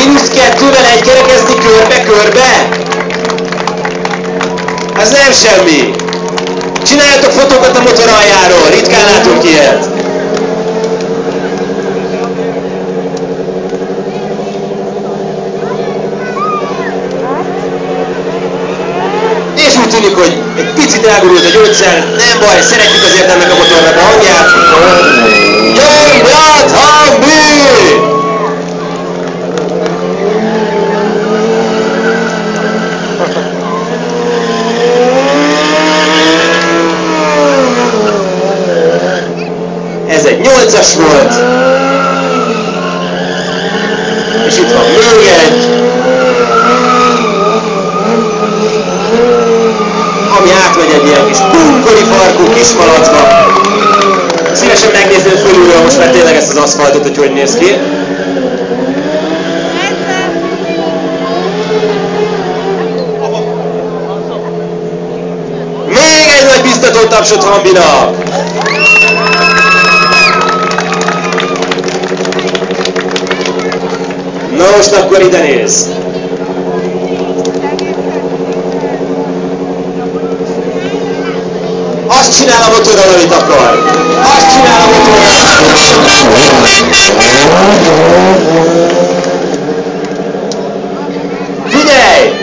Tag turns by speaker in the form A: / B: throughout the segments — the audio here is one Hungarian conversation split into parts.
A: -2-vel egykerekezni körbe-körbe? Ez nem semmi. Csináljatok fotókat a motor aljáról, ritkán látunk ilyet. És úgy tűnik, hogy egy picit elgurult a gyógyszer, nem baj, szeretjük azért ennek a motornak a hangját. Nyomjad, Hambi! Ez egy 8-as volt. És itt van még egy. Ami átmegy egy ilyen kis bunkori farkú kis malacba. Szívesen megnézném fölülről most már tényleg ezt az aszfaltot, hogy néz ki. Még egy nagy biztató tapsot Hambinak! Na most akkor ide néz! Azt csinál a motorral, amit akar! Azt csinál a motorral! Figyelj!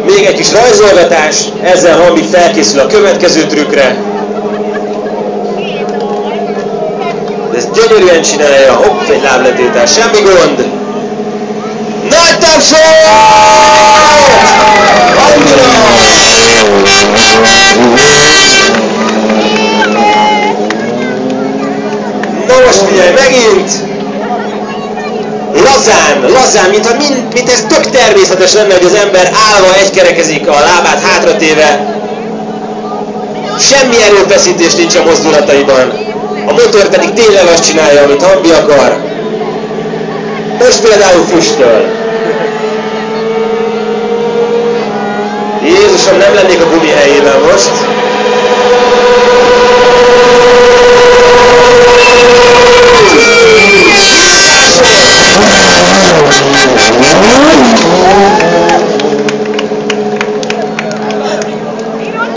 A: Még egy kis rajzolgatás, ezzel Hambi felkészül a következő trükkre. De ezt gyönyörűen csinálja, hopp, egy lábletétás, semmi gond. Nagy tapsot! Hambinak! Na most figyelj, megint! Lazán, mint ez tök természetes lenne, hogy az ember állva egykerekezik a lábát hátratéve. Semmi erőfeszítés nincs a mozdulataiban. A motor pedig tényleg azt csinálja, amit Hambi akar. Most például füstöl. Jézusom, nem lennék a gumi helyében most.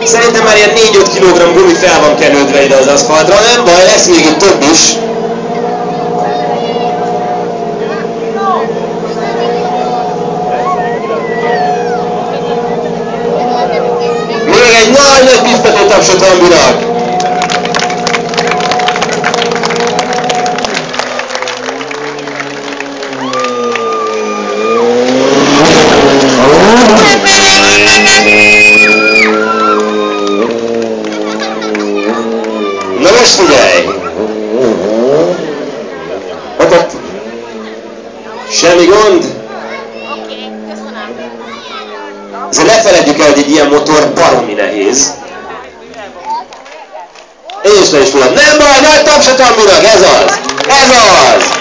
A: Szerintem már ilyen 4-5 kg gumi fel van kenődve ide az aszfaltra, nem baj, lesz még itt több is. Még egy nagy biztató tapsot Hambinak! Na most figyelj! Ott. Semmi gond?
B: Oké, köszönöm.
A: Azért ne feledjük el, hogy egy ilyen motor baromi nehéz. Én is le is tudom. Nem baj, nagy tapsot Hambinak, ez az! Ez az!